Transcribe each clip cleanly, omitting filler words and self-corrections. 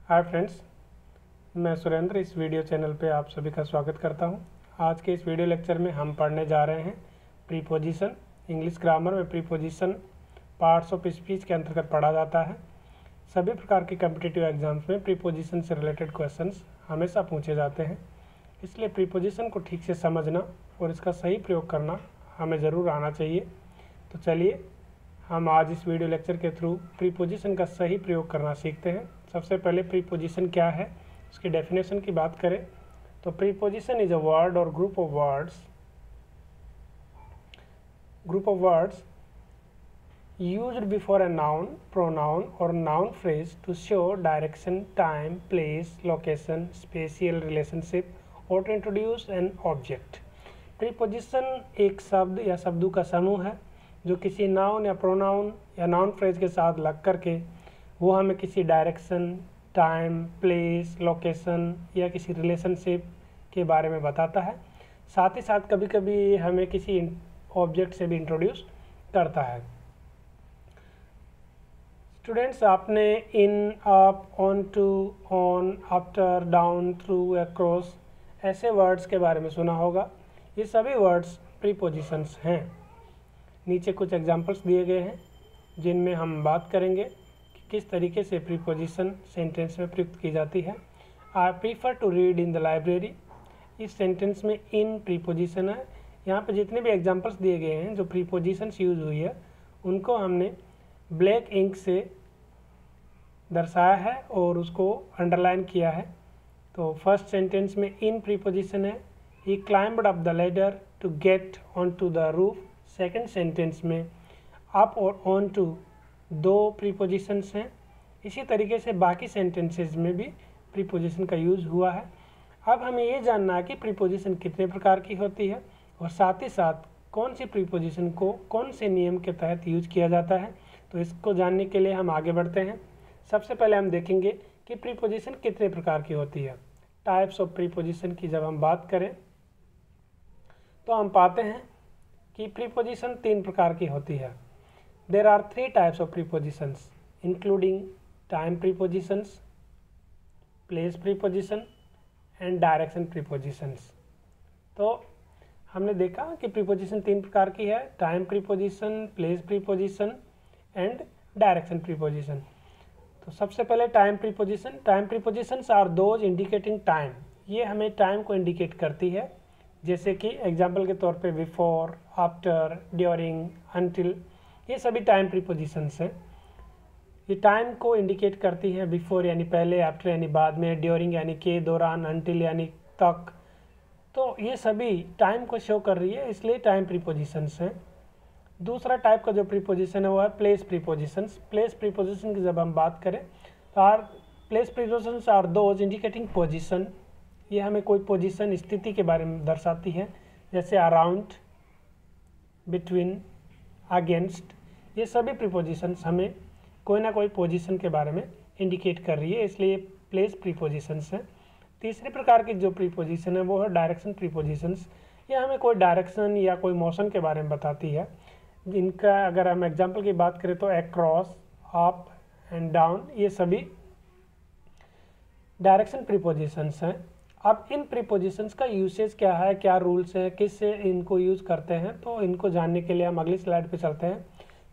Hi friends, मैं सुरेंद्र इस video channel पे आप सभी का स्वागत करता हूं। आज के इस वीडियो लेक्चर में हम पढ़ने जा रहे हैं प्रीपोजिशन। इंग्लिश ग्रामर में प्रीपोजिशन पार्ट्स ऑफ स्पीच के अंतर्गत पढ़ा जाता है। सभी प्रकार के कॉम्पिटिटिव एग्जाम्स में प्रीपोजिशन से रिलेटेड क्वेश्चंस हमेशा पूछे जाते हैं, इसलिए प्रीपोजिशन को ठीक से समझना और इसका सही प्रयोग करना हमें ज़रूर आना चाहिए। तो चलिए हम आज इस वीडियो लेक्चर के थ्रू प्रीपोजिशन का सही प्रयोग करना सीखते हैं। सबसे पहले प्रीपोजिशन क्या है, उसकी डेफिनेशन की बात करें तो प्रीपोजिशन इज अ वर्ड और group of words used before a noun, pronoun or noun phrase to show direction, time, place, location, spatial relationship or to introduce an object। Preposition एक शब्द या शब्दों का समूह है जो किसी नाउन या प्रोनाउन या नाउन फ्रेज के साथ लग करके वो हमें किसी डायरेक्शन, टाइम, प्लेस, लोकेशन या किसी रिलेशनशिप के बारे में बताता है। साथ ही साथ कभी कभी हमें किसी ऑब्जेक्ट से भी इंट्रोड्यूस करता है। स्टूडेंट्स, आपने in, up, on to, on, after, down, through, across ऐसे वर्ड्स के बारे में सुना होगा। ये सभी वर्ड्स प्रीपोजिशंस हैं। नीचे कुछ एग्जांपल्स दिए गए हैं जिनमें हम बात करेंगे कि किस तरीके से प्रीपोजिशन सेंटेंस में प्रयुक्त की जाती है। I prefer to read in the library, इस सेंटेंस में इन प्रीपोजिशन है। यहाँ पे जितने भी एग्जांपल्स दिए गए हैं जो प्रीपोजिशंस यूज हुई है उनको हमने ब्लैक इंक से दर्शाया है और उसको अंडरलाइन किया है। तो फर्स्ट सेंटेंस में इन प्रीपोजिशन है, he climbed up the ladder to get on to the roof. Second sentence में अप और ऑन टू दो प्रीपोजिशंस हैं। इसी तरीके से बाकी सेंटेंसेस में भी प्रीपोजिशन का यूज़ हुआ है। अब हमें ये जानना है कि प्रीपोजिशन कितने प्रकार की होती है और साथ ही साथ कौन सी प्रीपोजिशन को कौन से नियम के तहत यूज किया जाता है। तो इसको जानने के लिए हम आगे बढ़ते हैं। सबसे पहले हम देखेंगे कि प्रीपोजिशन कितने प्रकार की होती है। टाइप्स ऑफ प्रीपोजिशन की जब हम बात करें तो हम पाते हैं कि प्रीपोजिशन तीन प्रकार की होती है। There are 3 types of prepositions including time prepositions, place preposition and direction prepositions. तो हमने देखा कि प्रीपोजिशन तीन प्रकार की है, time preposition, place preposition and direction preposition. तो सबसे पहले time preposition. Time prepositions are those indicating time, ये हमें टाइम को इंडिकेट करती है। जैसे कि एग्जाम्पल के तौर पे बिफोर, आफ्टर, ड्यूरिंग, अनटिल, ये सभी टाइम प्रीपोजिशंस हैं। ये टाइम को इंडिकेट करती है। बिफोर यानी पहले, आफ्टर यानी बाद में, ड्यूरिंग यानी के दौरान, अनटिल यानी तक। तो ये सभी टाइम को शो कर रही है, इसलिए टाइम प्रीपोजिशंस हैं। दूसरा टाइप का जो प्रीपोजिशन है वो है प्लेस प्रीपोजिशंस। प्लेस प्रीपोजिशन की जब हम बात करें तो place prepositions are those indicating position, ये हमें कोई पोजीशन, स्थिति के बारे में दर्शाती है। जैसे अराउंड, बिटवीन, अगेंस्ट, ये सभी प्रीपोजिशंस हमें कोई ना कोई पोजीशन के बारे में इंडिकेट कर रही है, इसलिए प्लेस प्रीपोजिशंस हैं। तीसरे प्रकार की जो प्रीपोजिशन है वो है डायरेक्शन प्रीपोजिशंस। ये हमें कोई डायरेक्शन या कोई मोशन के बारे में बताती है। इनका अगर हम एग्जाम्पल की बात करें तो अक्रॉस, अप एंड डाउन, ये सभी डायरेक्शन प्रीपोजिशंस हैं। अब इन प्रीपोजिशंस का यूसेज क्या है, क्या रूल्स हैं, किससे इनको यूज करते हैं, तो इनको जानने के लिए हम अगली स्लाइड पे चलते हैं।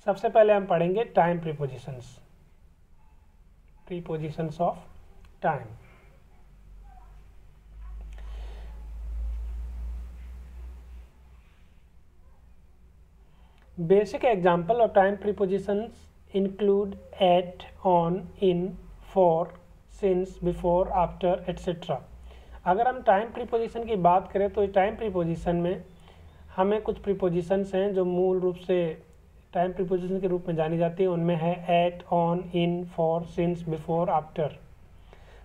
सबसे पहले हम पढ़ेंगे time prepositions, prepositions of time. Basic example of time prepositions include at, on, in, for, since, before, after etcetera. अगर हम टाइम प्रीपोजिशन की बात करें तो टाइम प्रीपोजिशन में हमें कुछ प्रीपोजिशंस हैं जो मूल रूप से टाइम प्रीपोजिशन के रूप में जानी जाती है। उनमें है at, on, in, for, since, before, after.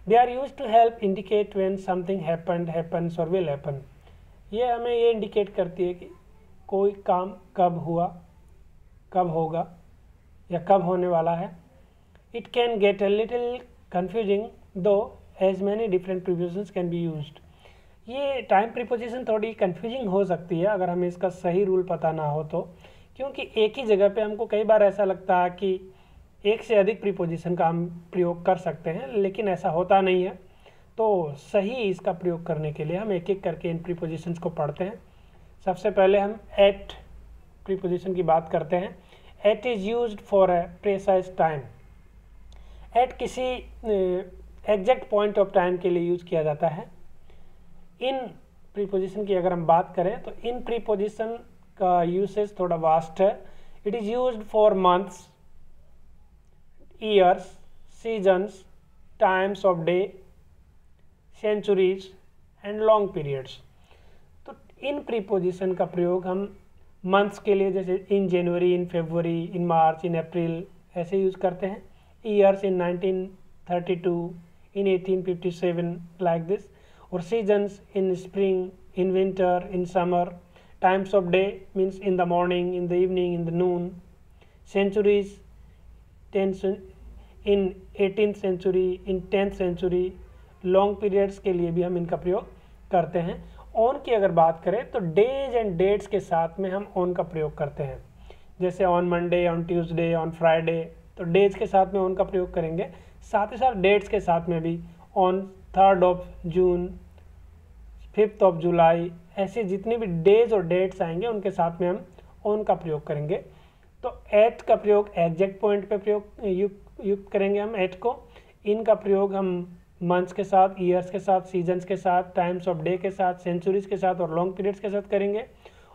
They are used to help indicate when something happened, happens और विल हैपन। ये हमें ये इंडिकेट करती है कि कोई काम कब हुआ, कब होगा या कब होने वाला है। It can get a little confusing दो as many different prepositions can be used। ये टाइम प्रीपोजिशन थोड़ी कंफ्यूजिंग हो सकती है अगर हमें इसका सही रूल पता ना हो तो, क्योंकि एक ही जगह पे हमको कई बार ऐसा लगता है कि एक से अधिक प्रीपोजिशन का हम प्रयोग कर सकते हैं, लेकिन ऐसा होता नहीं है। तो सही इसका प्रयोग करने के लिए हम एक एक करके इन प्रीपोजिशंस को पढ़ते हैं। सबसे पहले हम एट प्रीपोजिशन की बात करते हैं। At is used for a precise time. At किसी एग्जैक्ट पॉइंट ऑफ टाइम के लिए यूज किया जाता है। इन प्रीपोजिशन की अगर हम बात करें तो इन प्रीपोजिशन का यूसेज थोड़ा वास्ट है। It is used for months, years, seasons, times of day, centuries and long periods. तो इन प्रीपोजिशन का प्रयोग हम मंथ्स के लिए जैसे इन जनवरी, इन फरवरी, इन मार्च, इन अप्रैल ऐसे यूज़ करते हैं। Years in 1932, in 1857 like this. और seasons in spring, in winter, in summer. Times of day means in the morning, in the evening, in the noon. Centuries in 18th century, in 10th century. Long periods के लिए भी हम इनका प्रयोग करते हैं। On की अगर बात करें तो डेज एंड डेट्स के साथ में हम ऑन का प्रयोग करते हैं। जैसे on Monday, on Tuesday, on Friday, तो डेज के साथ में ऑन का प्रयोग करेंगे। साथ ही साथ डेट्स के साथ में भी on 3rd of June, 5th of July, ऐसे जितने भी डेज और डेट्स आएंगे उनके साथ में हम ऑन का प्रयोग करेंगे। तो एट का प्रयोग एग्जैक्ट पॉइंट पे प्रयोग युक्त करेंगे हम एट को। इनका प्रयोग हम मंथ्स के साथ, ईयर्स के साथ, सीजन्स के साथ, टाइम्स ऑफ डे के साथ, सेंचुरीज के साथ और लॉन्ग पीरियड्स के साथ करेंगे।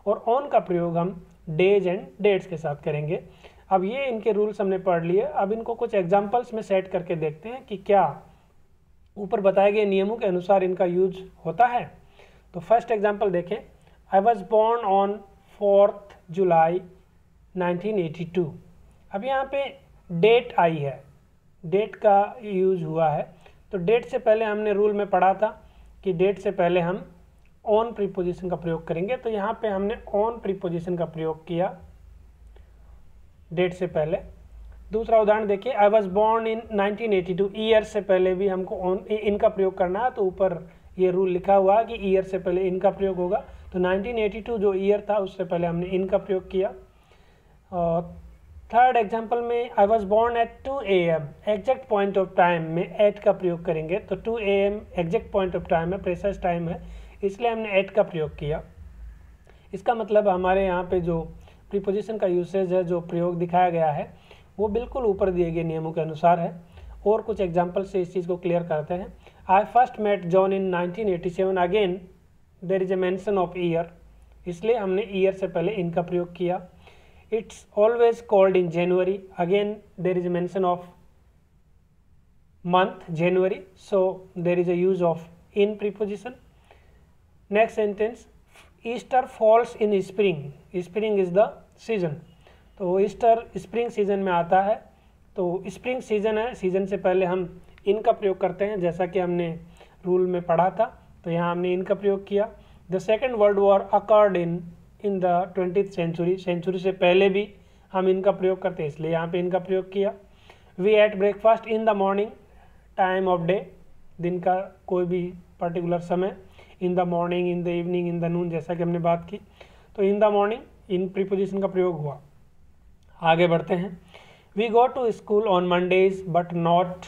और ऑन का प्रयोग हम डेज एंड डेट्स के साथ करेंगे। अब ये इनके रूल्स हमने पढ़ लिए। अब इनको कुछ एग्जाम्पल्स में सेट करके देखते हैं कि क्या ऊपर बताए गए नियमों के अनुसार इनका यूज होता है। तो फर्स्ट एग्जाम्पल देखें। I was born on 4th जुलाई 1982। अब यहाँ पे डेट आई है, डेट का यूज हुआ है। तो डेट से पहले हमने रूल में पढ़ा था कि डेट से पहले हम ऑन प्रीपोजिशन का प्रयोग करेंगे। तो यहाँ पे हमने ऑन प्रीपोजिशन का प्रयोग किया डेट से पहले। दूसरा उदाहरण देखिए। I was born in 1982। Year से पहले भी हमको ऑन इनका प्रयोग करना है। तो ऊपर ये रूल लिखा हुआ है कि ईयर से पहले इनका प्रयोग होगा। तो 1982 जो ईयर था उससे पहले हमने इनका प्रयोग किया। और थर्ड एग्जाम्पल में I was born at 2 AM, exact point of time में एट का प्रयोग करेंगे। तो 2 AM exact point of time है, प्रेसाइज टाइम है, इसलिए हमने एट का प्रयोग किया। इसका मतलब हमारे यहाँ पे जो प्रीपोजिशन का यूसेज है, जो प्रयोग दिखाया गया है, वो बिल्कुल ऊपर दिए गए नियमों के अनुसार है। और कुछ एग्जाम्पल से इस चीज़ को क्लियर करते हैं। I first met John in 1987। Again there is a mention of year, इसलिए हमने ईयर से पहले इनका प्रयोग किया। It's always cold in January. Again there is a mention of month January, so there is a use of in preposition. Next sentence. Easter falls in spring. Spring is the season. तो Easter spring season में आता है। तो spring season है, season से पहले हम इनका प्रयोग करते हैं, जैसा कि हमने रूल में पढ़ा था। तो यहाँ हमने इनका प्रयोग किया। The second world war occurred in the 20th century. Century से पहले भी हम इनका प्रयोग करते हैं, इसलिए यहाँ पे इनका प्रयोग किया। We ate breakfast in the morning, time of day, दिन का कोई भी पर्टिकुलर समय। In the morning, in the evening, in the noon, जैसा कि हमने बात की। तो in the morning in preposition का प्रयोग हुआ। आगे बढ़ते हैं। We go to school on Mondays but not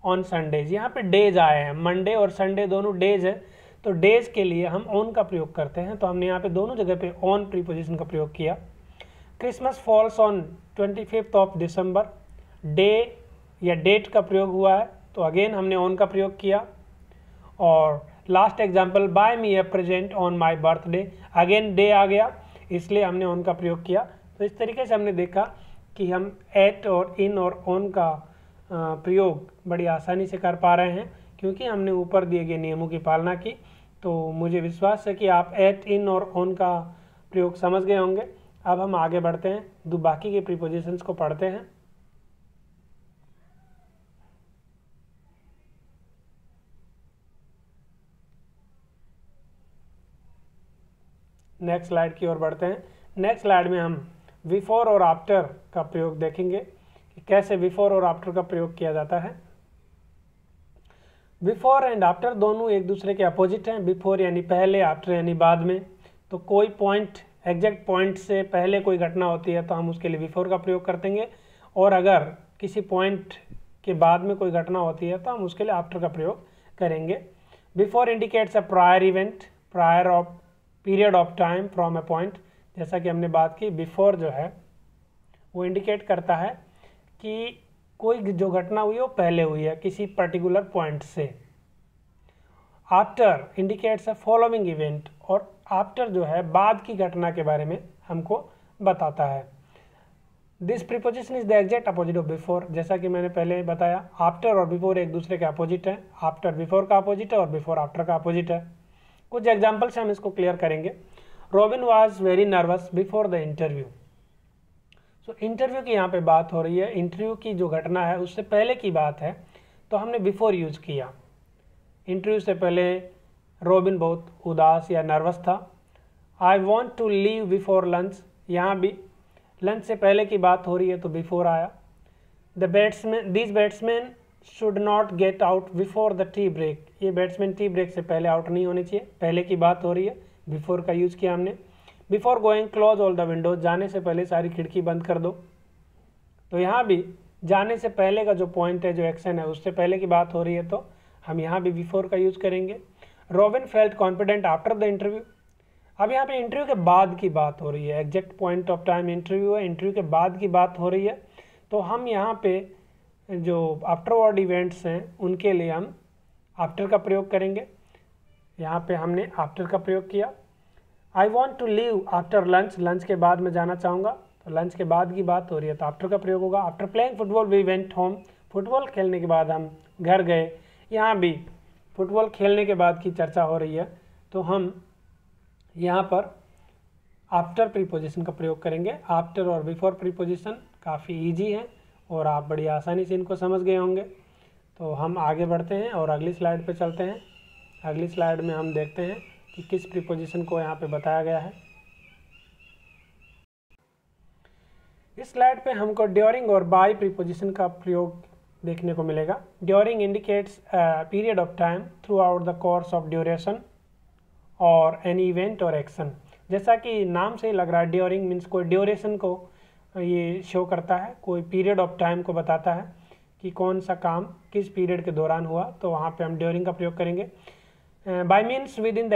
on Sundays. यहाँ पे डेज आए हैं, मंडे और संडे दोनों डेज है। तो डेज के लिए हम ऑन का प्रयोग करते हैं। तो हमने यहाँ पे दोनों जगह पे ऑन प्रीपोजिशन का प्रयोग किया। Christmas falls on 25th of December. Day या डेट का प्रयोग हुआ है, तो अगेन हमने ऑन का प्रयोग किया। और last example, buy me a present on my birthday. अगेन डे आ गया, इसलिए हमने ऑन का प्रयोग किया। तो इस तरीके से हमने देखा कि हम एट और इन और ऑन का प्रयोग बड़ी आसानी से कर पा रहे हैं, क्योंकि हमने ऊपर दिए गए नियमों की पालना की। तो मुझे विश्वास है कि आप एट, इन और ऑन का प्रयोग समझ गए होंगे। अब हम आगे बढ़ते हैं, बाकी के प्रीपोजिशंस को पढ़ते हैं। नेक्स्ट स्लाइड की ओर बढ़ते हैं। नेक्स्ट स्लाइड में हम बिफोर और आफ्टर का प्रयोग देखेंगे कि कैसे बिफोर और आफ्टर का प्रयोग किया जाता है। बिफोर एंड आफ्टर दोनों एक दूसरे के अपोजिट हैं। बिफोर यानी पहले, आफ्टर यानी बाद में। तो कोई पॉइंट, एग्जैक्ट पॉइंट से पहले कोई घटना होती है तो हम उसके लिए बिफोर का प्रयोग करते हैं। और अगर किसी पॉइंट के बाद में कोई घटना होती है तो हम उसके लिए आफ्टर का प्रयोग करेंगे। Before indicates a prior event, prior of period of time from a point. जैसा कि हमने बात की, बिफोर जो है वो इंडिकेट करता है कि कोई जो घटना हुई है वो पहले हुई है किसी पर्टिकुलर पॉइंट से। After indicates a following event, और आफ्टर जो है बाद की घटना के बारे में हमको बताता है। This preposition is the exact opposite of before. जैसा कि मैंने पहले बताया, आफ्टर और बिफोर एक दूसरे के अपोजिट है। आफ्टर बिफोर का अपोजिट है और बिफोर आफ्टर का अपोजिट है। कुछ एग्जाम्पल से हम इसको क्लियर करेंगे। Robin was very nervous before the interview. So interview की यहाँ पे बात हो रही है, इंटरव्यू की जो घटना है उससे पहले की बात है, तो हमने बिफोर यूज किया। इंटरव्यू से पहले रॉबिन बहुत उदास या नर्वस था। I want to leave before lunch, यहाँ भी लंच से पहले की बात हो रही है तो बिफोर आया। This batsman should not get out before the tea break, ये बैट्समैन टी ब्रेक से पहले आउट नहीं होने चाहिए, पहले की बात हो रही है, बिफोर का यूज किया हमने। Before going close all the Windows, जाने से पहले सारी खिड़की बंद कर दो, तो यहाँ भी जाने से पहले का जो पॉइंट है, जो एक्शन है, उससे पहले की बात हो रही है तो हम यहाँ भी बिफोर का यूज करेंगे। Robin felt confident after the interview, अब यहाँ पे इंटरव्यू के बाद की बात हो रही है, exact point of time interview है, इंटरव्यू के बाद की बात हो रही है, तो हम यहाँ पे जो आफ्टरवर्ड इवेंट्स हैं उनके लिए हम आफ्टर का प्रयोग करेंगे। यहाँ पे हमने आफ्टर का प्रयोग किया। I want to leave after lunch, lunch के बाद मैं जाना चाहूँगा, तो लंच के बाद की बात हो रही है तो आफ्टर का प्रयोग होगा। After playing football we went home, football खेलने के बाद हम घर गए, यहाँ भी फुटबॉल खेलने के बाद की चर्चा हो रही है तो हम यहाँ पर आफ्टर प्रीपोजिशन का प्रयोग करेंगे। आफ्टर और बिफोर प्रीपोजिशन काफ़ी इजी है और आप बड़ी आसानी से इनको समझ गए होंगे। तो हम आगे बढ़ते हैं और अगली स्लाइड पे चलते हैं। अगली स्लाइड में हम देखते हैं कि किस प्रीपोजिशन को यहाँ पे बताया गया है। इस स्लाइड पे हमको ड्यूरिंग और बाय प्रीपोजिशन का प्रयोग देखने को मिलेगा। During indicates period of time through out the course of duration और एनी इवेंट और एक्शन। जैसा कि नाम से ही लग रहा है, ड्यूरिंग मीन्स कोई ड्यूरेशन को ये शो करता है, कोई पीरियड ऑफ टाइम को बताता है कि कौन सा काम किस पीरियड के दौरान हुआ, तो वहाँ पे हम ड्यूरिंग का प्रयोग करेंगे। Bye means with in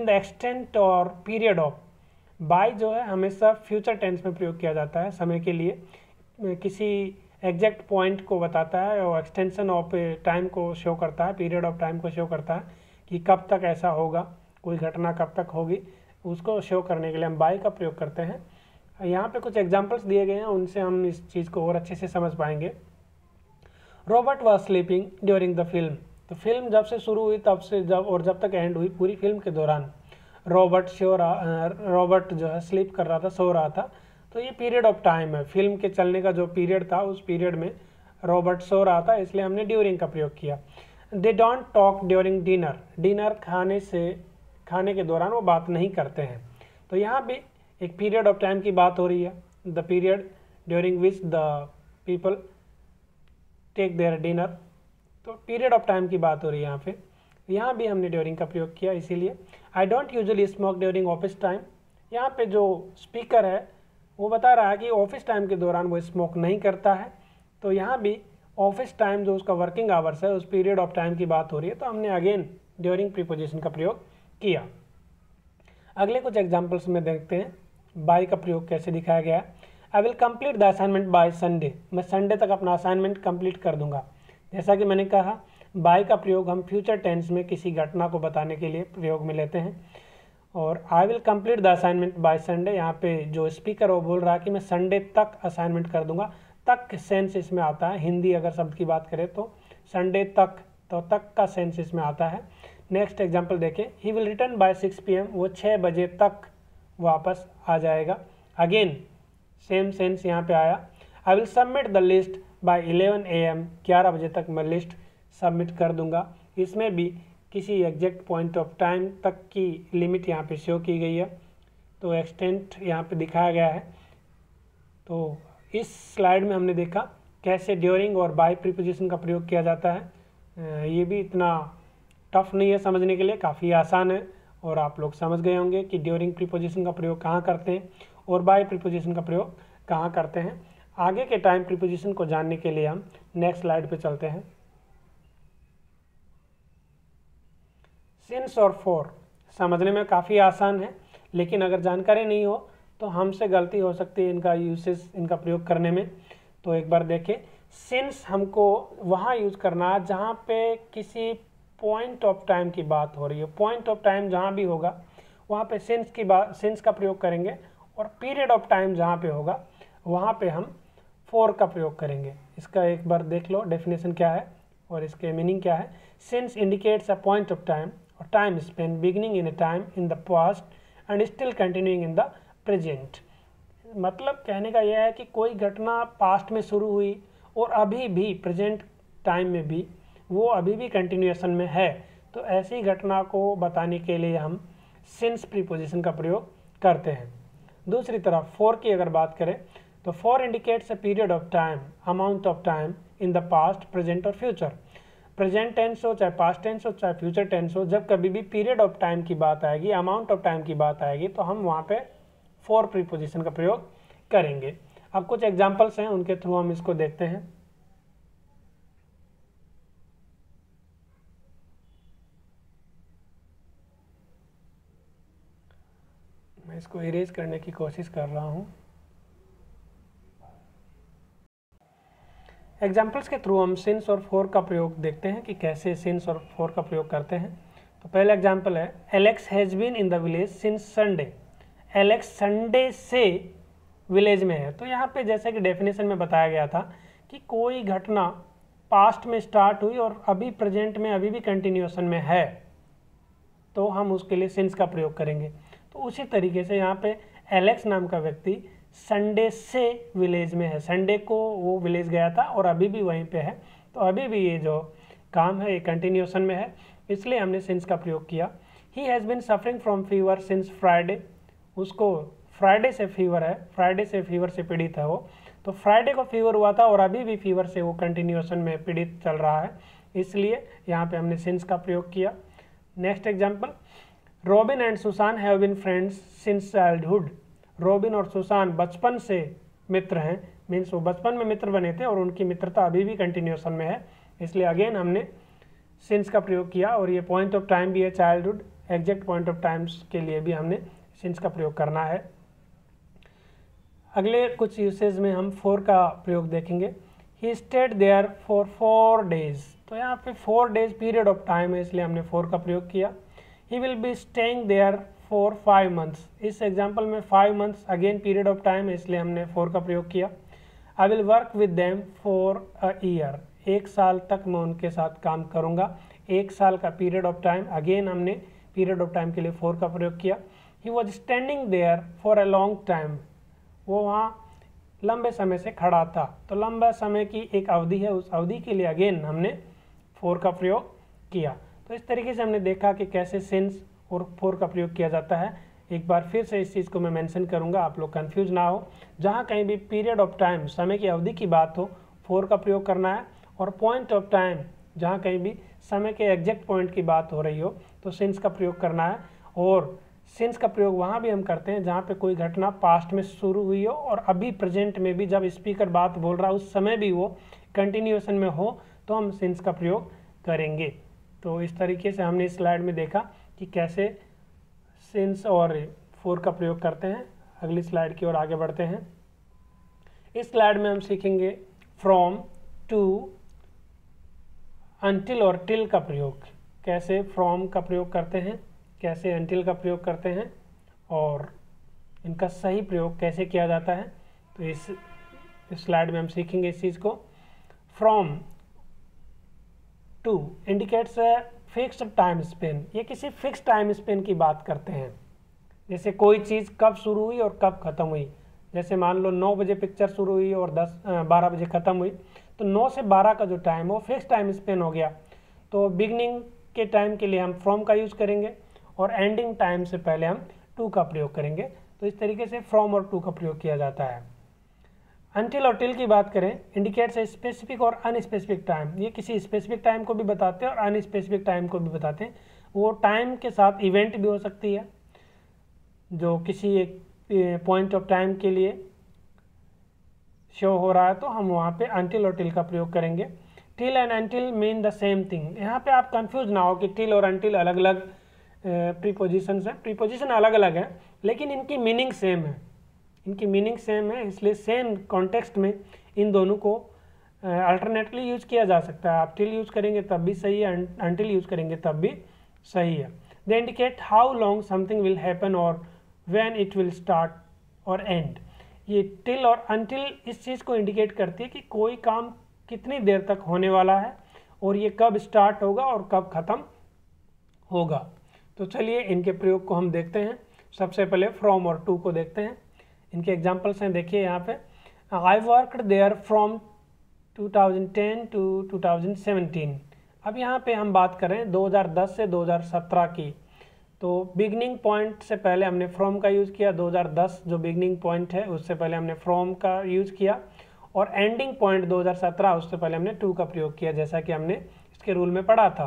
the extent और पीरियड ऑफ। बाय जो है हमेशा फ्यूचर टेंस में प्रयोग किया जाता है, समय के लिए किसी एग्जैक्ट पॉइंट को बताता है और एक्सटेंशन ऑफ टाइम को शो करता है, पीरियड ऑफ टाइम को शो करता है कि कब तक ऐसा होगा, कोई घटना कब तक होगी, उसको शो करने के लिए हम बाय का प्रयोग करते हैं। यहाँ पे कुछ एग्जांपल्स दिए गए हैं, उनसे हम इस चीज़ को और अच्छे से समझ पाएंगे। Robert was sleeping during the film, तो फिल्म जब से शुरू हुई तब से जब तक एंड हुई, पूरी फिल्म के दौरान रॉबर्ट जो है स्लीप कर रहा था, सो रहा था, तो ये पीरियड ऑफ टाइम है। फिल्म के चलने का जो पीरियड था उस पीरियड में रॉबर्ट सो रहा था, इसलिए हमने ड्यूरिंग का प्रयोग किया। They don't talk during dinner, dinner खाने के दौरान वो बात नहीं करते हैं, तो यहाँ भी एक पीरियड ऑफ टाइम की बात हो रही है, the period during which the people take their dinner, तो पीरियड ऑफ टाइम की बात हो रही है यहाँ पे। यहाँ भी हमने ड्यूरिंग का प्रयोग किया, इसीलिए I don't usually smoke during office time. यहाँ पे जो स्पीकर है वो बता रहा है कि ऑफिस टाइम के दौरान वो स्मोक नहीं करता है, तो यहाँ भी ऑफिस टाइम जो उसका वर्किंग आवर्स है उस पीरियड ऑफ टाइम की बात हो रही है, तो हमने अगेन ड्यूरिंग प्रीपोजिशन का प्रयोग किया। अगले कुछ एग्जांपल्स में देखते हैं बाय का प्रयोग कैसे दिखाया गया है। I will complete the assignment bye Sunday, मैं संडे तक अपना असाइनमेंट कंप्लीट कर दूंगा। जैसा कि मैंने कहा, बाय का प्रयोग हम फ्यूचर टेंस में किसी घटना को बताने के लिए प्रयोग में लेते हैं। और I will complete the assignment bye Sunday, यहाँ पे जो स्पीकर वो बोल रहा है कि मैं संडे तक असाइनमेंट कर दूंगा। तक सेंस इसमें आता है, हिंदी अगर शब्द की बात करें तो संडे तक, तो तक का सेंस इसमें आता है। नेक्स्ट एग्जाम्पल देखें, he will return by 6 PM, वो 6 बजे तक वापस आ जाएगा। अगेन सेम सेंस यहाँ पे आया। I will submit the list by 11 AM, 11 बजे तक मैं लिस्ट सबमिट कर दूंगा। इसमें भी किसी एग्जैक्ट पॉइंट ऑफ टाइम तक की लिमिट यहाँ पे शो की गई है, तो एक्सटेंट यहाँ पे दिखाया गया है। तो इस स्लाइड में हमने देखा कैसे ड्यूरिंग और बाय प्रीपोजिशन का प्रयोग किया जाता है। ये भी इतना टफ नहीं है समझने के लिए, काफ़ी आसान है और आप लोग समझ गए होंगे कि ड्यूरिंग प्रीपोजिशन का प्रयोग कहाँ करते हैं और बाय प्रीपोजिशन का प्रयोग कहाँ करते हैं। आगे के टाइम प्रीपोजिशन को जानने के लिए हम नेक्स्ट स्लाइड पे चलते हैं। सिंस और फॉर समझने में काफ़ी आसान है, लेकिन अगर जानकारी नहीं हो तो हमसे गलती हो सकती है इनका यूसेज, इनका प्रयोग करने में। तो एक बार देखें, सिंस हमको वहाँ यूज़ करना है जहाँ पे किसी पॉइंट ऑफ टाइम की बात हो रही है। पॉइंट ऑफ टाइम जहाँ भी होगा वहाँ पे सिंस का प्रयोग करेंगे, और पीरियड ऑफ टाइम जहाँ पे होगा वहाँ पे हम फॉर का प्रयोग करेंगे। इसका एक बार देख लो डेफिनेशन क्या है और इसके मीनिंग क्या है। Since indicates a point of time और time span beginning in a time in the past and still continuing in the present. मतलब कहने का यह है कि कोई घटना पास्ट में शुरू हुई और अभी भी प्रेजेंट टाइम में भी वो अभी भी कंटिन्यूएशन में है, तो ऐसी घटना को बताने के लिए हम सिंस प्रीपोजिशन का प्रयोग करते हैं। दूसरी तरफ फॉर की अगर बात करें तो for indicates a period of time, amount of time in the past, present और फ्यूचर। प्रेजेंट टेंस हो, चाहे पास्ट टेंस हो, चाहे फ्यूचर टेंस हो, जब कभी भी पीरियड ऑफ टाइम की बात आएगी, अमाउंट ऑफ टाइम की बात आएगी, तो हम वहाँ पे फॉर प्रीपोजिशन का प्रयोग करेंगे। अब कुछ एग्जांपल्स हैं, उनके थ्रू हम इसको देखते हैं। मैं इसको इरेज करने की कोशिश कर रहा हूँ। एग्जाम्पल्स के थ्रू हम सिंस और फॉर का प्रयोग देखते हैं कि कैसे सिंस और फॉर का प्रयोग करते हैं। तो पहला एग्जाम्पल है, Alex has been in the village since Sunday. Alex Sunday से विलेज में है। तो यहाँ पे जैसे कि डेफिनेशन में बताया गया था कि कोई घटना पास्ट में स्टार्ट हुई और अभी प्रेजेंट में अभी भी कंटिन्यूएशन में है, तो हम उसके लिए सिंस का प्रयोग करेंगे। तो उसी तरीके से यहाँ पे एलेक्स नाम का व्यक्ति संडे से विलेज में है। संडे को वो विलेज गया था और अभी भी वहीं पे है, तो अभी भी ये जो काम है ये कंटिन्यूएशन में है, इसलिए हमने सिंस का प्रयोग किया। He has been suffering from fever since Friday. उसको फ्राइडे से फीवर है, फ्राइडे से फीवर से पीड़ित है वो। तो फ्राइडे को फीवर हुआ था और अभी भी फीवर से वो कंटिन्यूएशन में पीड़ित चल रहा है, इसलिए यहाँ पे हमने सिंस का प्रयोग किया। Next example, Robin and Susan have been friends since childhood. Robin और सुसान बचपन से मित्र हैं, मीन्स वो बचपन में मित्र बने थे और उनकी मित्रता अभी भी कंटिन्यूएशन में है, इसलिए अगेन हमने सिंस का प्रयोग किया। और ये पॉइंट ऑफ टाइम भी है childhood, exact point of times के लिए भी हमने सिंस का प्रयोग करना है। अगले कुछ यूसेज में हम फॉर का प्रयोग देखेंगे। He stayed there for 4 days। तो यहाँ पे 4 days पीरियड ऑफ टाइम है, इसलिए हमने फॉर का प्रयोग किया। He will be staying there for 5 months। इस एग्जाम्पल में 5 months again period of time है, इसलिए हमने फॉर का प्रयोग किया। I will work with them for a year. 1 साल तक मैं उनके साथ काम करूँगा। 1 साल का पीरियड ऑफ टाइम, अगेन हमने पीरियड ऑफ टाइम के लिए फॉर का प्रयोग किया। He was standing there for a long time. वो वहाँ लंबे समय से खड़ा था, तो लंबा समय की एक अवधि है, उस अवधि के लिए अगेन हमने फॉर का प्रयोग किया। तो इस तरीके से हमने देखा कि कैसे सिंस और फॉर का प्रयोग किया जाता है। एक बार फिर से इस चीज़ को मैं मेंशन करूंगा, आप लोग कंफ्यूज ना हो। जहाँ कहीं भी पीरियड ऑफ टाइम, समय की अवधि की बात हो, फॉर का प्रयोग करना है, और पॉइंट ऑफ टाइम, जहाँ कहीं भी समय के एग्जैक्ट पॉइंट की बात हो रही हो, तो सिंस का प्रयोग करना है। और सिंस का प्रयोग वहाँ भी हम करते हैं जहाँ पे कोई घटना पास्ट में शुरू हुई हो और अभी प्रेजेंट में भी, जब स्पीकर बात बोल रहा है उस समय भी वो कंटिन्यूएशन में हो, तो हम सिंस का प्रयोग करेंगे। तो इस तरीके से हमने इस स्लाइड में देखा कि कैसे सिंस और फॉर का प्रयोग करते हैं। अगली स्लाइड की ओर आगे बढ़ते हैं। इस स्लाइड में हम सीखेंगे फ्रॉम, टू, अनटिल और टिल का प्रयोग। कैसे फ्रॉम का प्रयोग करते हैं, कैसे अनटिल का प्रयोग करते हैं, और इनका सही प्रयोग कैसे किया जाता है, तो इस स्लाइड में हम सीखेंगे इस चीज़ को। From to indicates fixed time span. ये किसी फिक्स टाइम स्पेन की बात करते हैं, जैसे कोई चीज़ कब शुरू हुई और कब ख़त्म हुई। जैसे मान लो 9 बजे पिक्चर शुरू हुई और 12 बजे ख़त्म हुई, तो 9 से 12 का जो टाइम वो फिक्स टाइम स्पेन हो गया। तो बिगनिंग के टाइम के लिए हम फ्रॉम का यूज़ करेंगे और एंडिंग टाइम से पहले हम टू का प्रयोग करेंगे। तो इस तरीके से फ्रॉम और टू का प्रयोग किया जाता है। अनटिल और टिल की बात करें, इंडिकेट्स ए स्पेसिफिक और अनस्पेसिफिक टाइम। ये किसी स्पेसिफिक टाइम को भी बताते हैं और अनस्पेसिफिक टाइम को भी बताते हैं। वो टाइम के साथ इवेंट भी हो सकती है, जो किसी एक पॉइंट ऑफ टाइम के लिए शो हो रहा है तो हम वहाँ पे until और till का प्रयोग करेंगे। till and until mean the same thing. यहाँ पे आप कंफ्यूज ना हो कि till और until अलग अलग प्रीपोजिशंस हैं। प्रीपोजिशन अलग अलग हैं लेकिन इनकी मीनिंग सेम है, इनकी मीनिंग सेम है, इसलिए सेम कॉन्टेक्स्ट में इन दोनों को अल्टरनेटली यूज किया जा सकता है। आप till यूज करेंगे तब भी सही है, until यूज करेंगे तब भी सही है। They indicate how long something will happen और व्हेन इट विल स्टार्ट और एंड। ये till और until इस चीज़ को इंडिकेट करती है कि कोई काम कितनी देर तक होने वाला है और ये कब स्टार्ट होगा और कब ख़त्म होगा। तो चलिए इनके प्रयोग को हम देखते हैं। सबसे पहले फ्रॉम और टू को देखते हैं। इनके एग्जांपल्स हैं, देखिए यहाँ पे I worked there from 2010 to 2017। अब यहाँ पे हम बात करें 2010 से 2017 की, तो बिगनिंग पॉइंट से पहले हमने फ्रॉम का यूज़ किया। 2010 जो बिगनिंग पॉइंट है उससे पहले हमने फ्रॉम का यूज़ किया और एंडिंग पॉइंट 2017 उससे पहले हमने टू का प्रयोग किया। जैसा कि हमने इसके रूल में पढ़ा था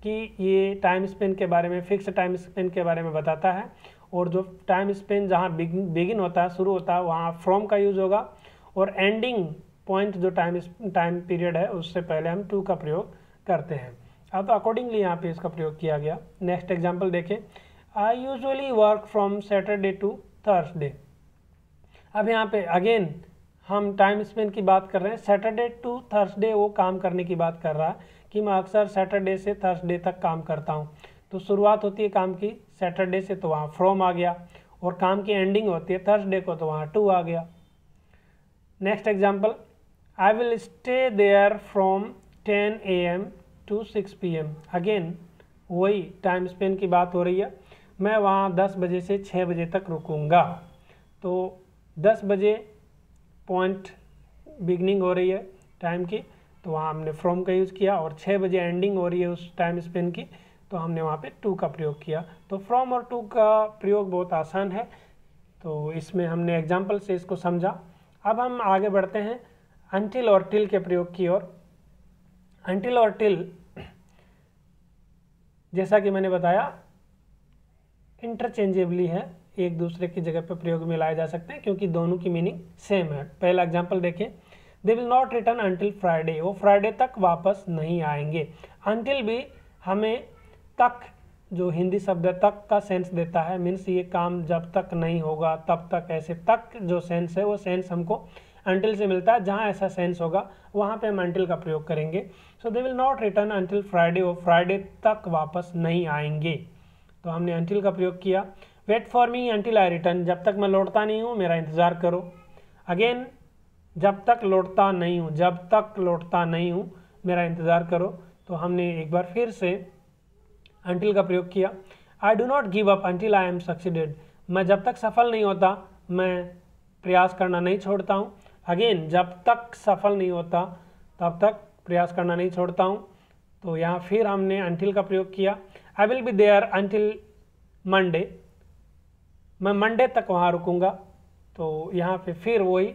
कि ये टाइम स्पेन के बारे में, फिक्स टाइम स्पेन के बारे में बताता है और जो टाइम स्पेन जहाँ बिगिन होता है, शुरू होता है, वहाँ फ्रॉम का यूज़ होगा और एंडिंग पॉइंट जो टाइम पीरियड है उससे पहले हम टू का प्रयोग करते हैं। अब अकॉर्डिंगली यहाँ पे इसका प्रयोग किया गया। नेक्स्ट एग्जांपल देखें, I usually work from Saturday to Thursday. अब यहाँ पे अगेन हम टाइम स्पेन की बात कर रहे हैं। सैटरडे टू थर्सडे वो काम करने की बात कर रहा है कि मैं अक्सर सैटरडे से थर्सडे तक काम करता हूँ। तो शुरुआत होती है काम की सैटरडे से, तो वहाँ फ्रॉम आ गया और काम की एंडिंग होती है थर्सडे को, तो वहाँ टू आ गया। Next example, I will stay there from 10 AM to 6 PM। Again वही टाइम स्पेन की बात हो रही है। मैं वहाँ 10 बजे से 6 बजे तक रुकूंगा। तो 10 बजे पॉइंट बिगनिंग हो रही है टाइम की, तो वहाँ हमने फ्रॉम का यूज़ किया और 6 बजे एंडिंग हो रही है उस टाइम स्पेन की, तो हमने वहाँ पे टू का प्रयोग किया। तो फ्रॉम और टू का प्रयोग बहुत आसान है, तो इसमें हमने एग्जाम्पल से इसको समझा। अब हम आगे बढ़ते हैं until और till के प्रयोग की ओर। until और till जैसा कि मैंने बताया इंटरचेंजेबली है, एक दूसरे की जगह पर प्रयोग में लाए जा सकते हैं क्योंकि दोनों की मीनिंग सेम है। पहला एग्जांपल देखें, दे will not return until Friday. वो फ्राइडे तक वापस नहीं आएंगे। अंटिल भी हमें तक, जो हिंदी शब्द है तक का सेंस देता है, मीन्स ये काम जब तक नहीं होगा तब तक, ऐसे तक जो सेंस है वो सेंस हमको अंटिल से मिलता है। जहाँ ऐसा सेंस होगा वहाँ पे हम अंटिल का प्रयोग करेंगे। So they will not return until Friday, वो फ्राइडे तक वापस नहीं आएंगे, तो हमने अंटिल का प्रयोग किया। Wait for me until I return, जब तक मैं लौटता नहीं हूँ मेरा इंतज़ार करो। अगेन जब तक लौटता नहीं हूँ, जब तक लौटता नहीं हूँ मेरा इंतज़ार करो, तो हमने एक बार फिर से अंटिल का प्रयोग किया। I do not give up until I am succeeded, मैं जब तक सफल नहीं होता मैं प्रयास करना नहीं छोड़ता हूँ। अगेन जब तक सफल नहीं होता तब तक प्रयास करना नहीं छोड़ता हूँ, तो यहाँ फिर हमने अंटिल का प्रयोग किया। I will be there until Monday, मैं मंडे तक वहाँ रुकूँगा, तो यहाँ पे फिर वही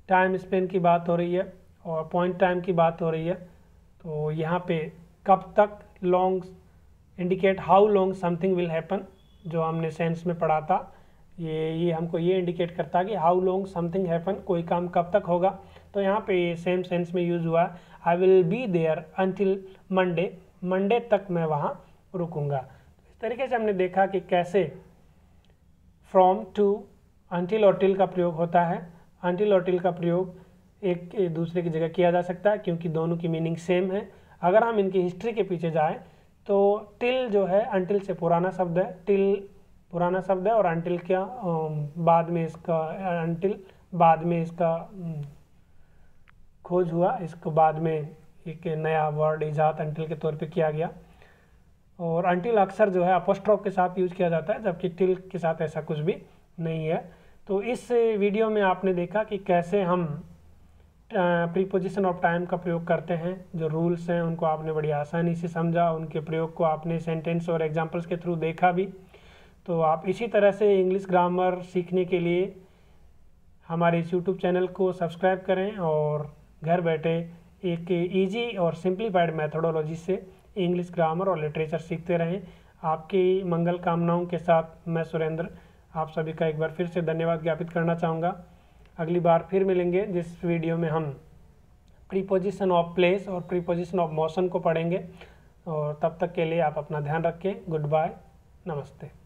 टाइम स्पेन की बात हो रही है और पॉइंट टाइम की बात हो रही है। तो यहाँ पे कब तक, long indicate how long something will happen, जो हमने सेंस में पढ़ा था, ये हमको ये इंडिकेट करता है कि हाउ लॉन्ग समथिंग हैपन, कोई काम कब तक होगा। तो यहाँ पे ये सेम सेंस में यूज़ हुआ है। I will be there until Monday, Monday तक मैं वहाँ रुकूँगा। इस तरीके से हमने देखा कि कैसे फ्रॉम टू अंटिल और टिल का प्रयोग होता है। अंटिल और टिल का प्रयोग एक दूसरे की जगह किया जा सकता है क्योंकि दोनों की मीनिंग सेम है। अगर हम इनकी हिस्ट्री के पीछे जाएं तो टिल जो है अंटिल से पुराना शब्द है, टिल पुराना शब्द है और अंटिल क्या बाद में इसका, अंटिल बाद में इसका खोज हुआ, इसको बाद में एक नया वर्ड इजाद अंटिल के तौर पे किया गया। और अंटिल अक्सर जो है अपोस्ट्रोफ के साथ यूज़ किया जाता है, जबकि टिल के साथ ऐसा कुछ भी नहीं है। तो इस वीडियो में आपने देखा कि कैसे हम प्रीपोजिशन ऑफ टाइम का प्रयोग करते हैं। जो रूल्स हैं उनको आपने बड़ी आसानी से समझा, उनके प्रयोग को आपने सेंटेंस और एग्जांपल्स के थ्रू देखा भी। तो आप इसी तरह से इंग्लिश ग्रामर सीखने के लिए हमारे इस यूट्यूब चैनल को सब्सक्राइब करें और घर बैठे एक इजी और सिंप्लीफाइड मैथडोलॉजी से इंग्लिश ग्रामर और लिटरेचर सीखते रहें। आपकी मंगल कामनाओं के साथ मैं सुरेंद्र आप सभी का एक बार फिर से धन्यवाद ज्ञापित करना चाहूँगा। अगली बार फिर मिलेंगे, जिस वीडियो में हम प्रीपोजिशन ऑफ प्लेस और प्रीपोजिशन ऑफ मोशन को पढ़ेंगे। और तब तक के लिए आप अपना ध्यान रखें। गुड बाय, नमस्ते।